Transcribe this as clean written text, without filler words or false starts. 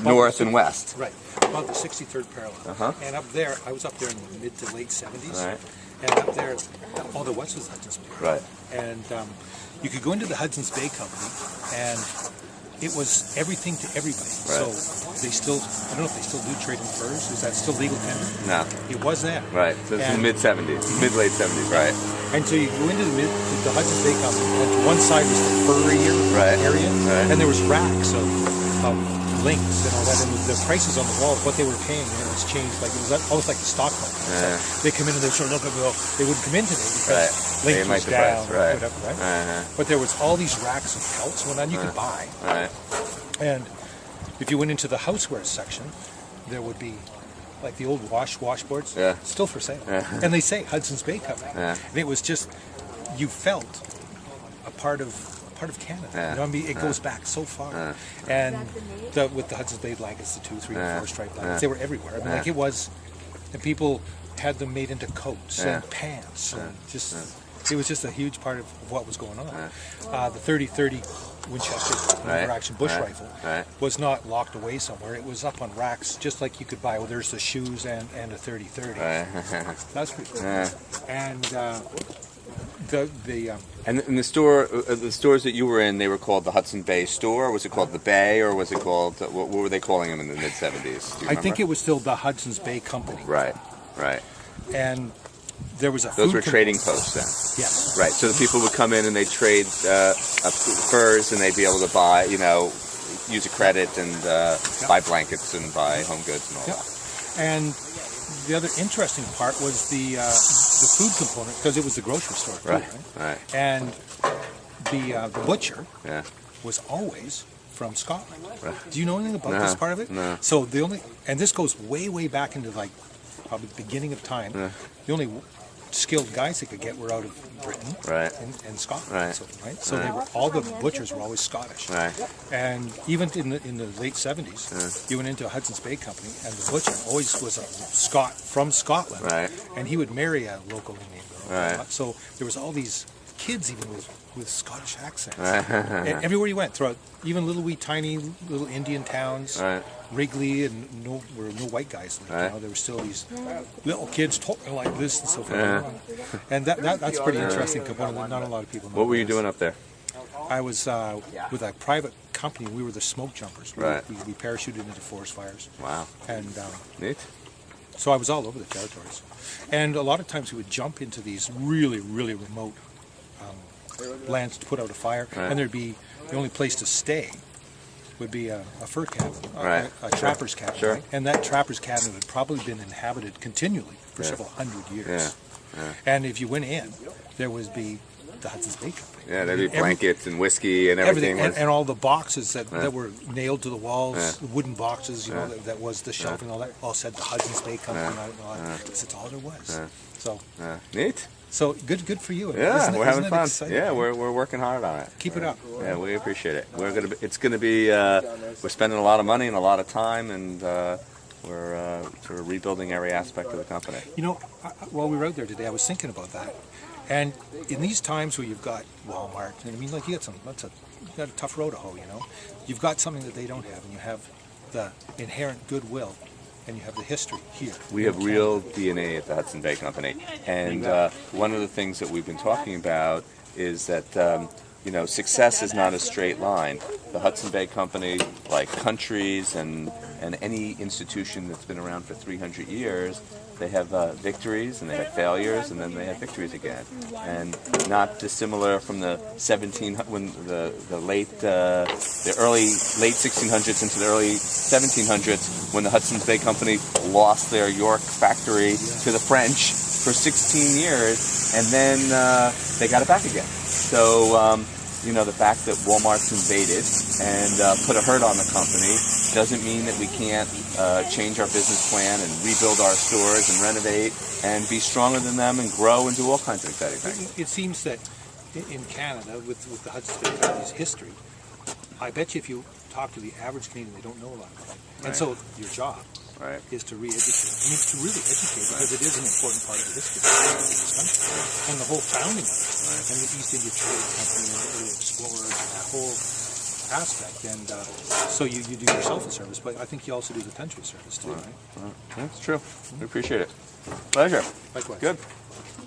north and west. Right, above the 63rd parallel. And up there, I was up there in the mid to late 70s. Right. And up there, all there was Hudson's Bay. Right. And you could go into the Hudson's Bay Company, and it was everything to everybody. Right. So they still, I don't know if they still do trade in furs. Is that still legal tender? No. It was then. Right. So it's in the mid-70s, mid-late 70s, right. And so you go into the Hudson's Bay Company, and to one side was the furrier area, and there was racks of links and all that, and the prices on the wall, what they were paying, and it was changed. Like it was almost like the stock market. So they come in and they sort of look at, well, they wouldn't come in today because link was down, or whatever, right? But there was all these racks of pelts and whatnot you could buy. And if you went into the housewares section, there would be like the old washboards, still for sale, and they say Hudson's Bay Company, and it was just, you felt a part of Canada. You know, I mean, it goes back so far. And with the Hudson's Bay blankets, the 2, 3, and 4 stripe blankets, they were everywhere. I mean, like it was, and people had them made into coats and pants, and just it was just a huge part of what was going on. The 30-30 Winchester action bush rifle was not locked away somewhere. It was up on racks, just like you could buy. Well, there's the shoes and a 30-30. That's pretty cool. And and the stores that you were in, they were called the Hudson Bay Store, or was it called the Bay, or was it called, what were they calling them in the mid-70s? I think it was still the Hudson's Bay Company. Right. And there was a Those were trading posts then? Yes. Right, so the people would come in and they'd trade furs, and they'd be able to buy, use a credit and buy blankets and buy home goods and all that. And the other interesting part was the food component, because it was the grocery store too, right? And the butcher was always from Scotland. Do you know anything about this part of it? No. So and this goes way back into like probably the beginning of time. The only skilled guys they could get were out of Britain and Scotland. So they were, all the butchers were always Scottish. And even in the late 70s, you went into a Hudson's Bay Company, and the butcher always was a Scot from Scotland, and he would marry a local Indian girl. So there was all these kids even with Scottish accents. And everywhere you went, throughout even little wee tiny little Indian towns, Wrigley, and where no white guys lived. There were still these little kids talking like this and so forth. And that's pretty interesting component that not a lot of people know. What were you doing up there? I was with a private company. We were the smoke jumpers. We parachuted into forest fires. Wow. And neat. So I was all over the territories. And a lot of times we would jump into these really, really remote lands to put out a fire, and there'd be the only place to stay would be a fur cabin, a trapper's cabin, and that trapper's cabin had probably been inhabited continually for several hundred years. And if you went in, there would be the Hudson's Bay Company. There'd be blankets and whiskey and everything. And all the boxes that were nailed to the walls, the wooden boxes, that was the shelf and all that, all said the Hudson's Bay Company. That's all there was. So neat. So good for you. We're having fun. Exciting? We're working hard on it. Keep it up. Yeah, we appreciate it. It's gonna be. We're spending a lot of money and a lot of time, and we're sort of rebuilding every aspect of the company. While we were out there today, I was thinking about that. And in these times where you've got Walmart, and I mean, like you got a tough road to hoe. You've got something that they don't have, and you have the inherent goodwill. And you have the history here. We have real DNA at the Hudson Bay Company, and one of the things that we've been talking about is that success is not a straight line. The Hudson Bay Company, like countries and any institution that's been around for 300 years, they have victories and they have failures, and then they have victories again. And not dissimilar from the early late 1600s into the early 1700s, when the Hudson's Bay Company lost their York factory to the French for 16 years, and then they got it back again. So the fact that Walmart's invaded and put a hurt on the company doesn't mean that we can't change our business plan and rebuild our stores and renovate and be stronger than them and grow and do all kinds of exciting things. It seems that in Canada, with the Hudson's Bay Company's history, I bet you if you talk to the average Canadian, they don't know a lot about it. And so your job is to re-educate. I mean, to really educate, because it is an important part of the history of this country. And the whole founding of it, and the East India Trade Company and the early explorers, and that whole aspect, and so you do yourself a service, but I think you also do the country service too, right? That's true. We appreciate it. Pleasure. Likewise. Good.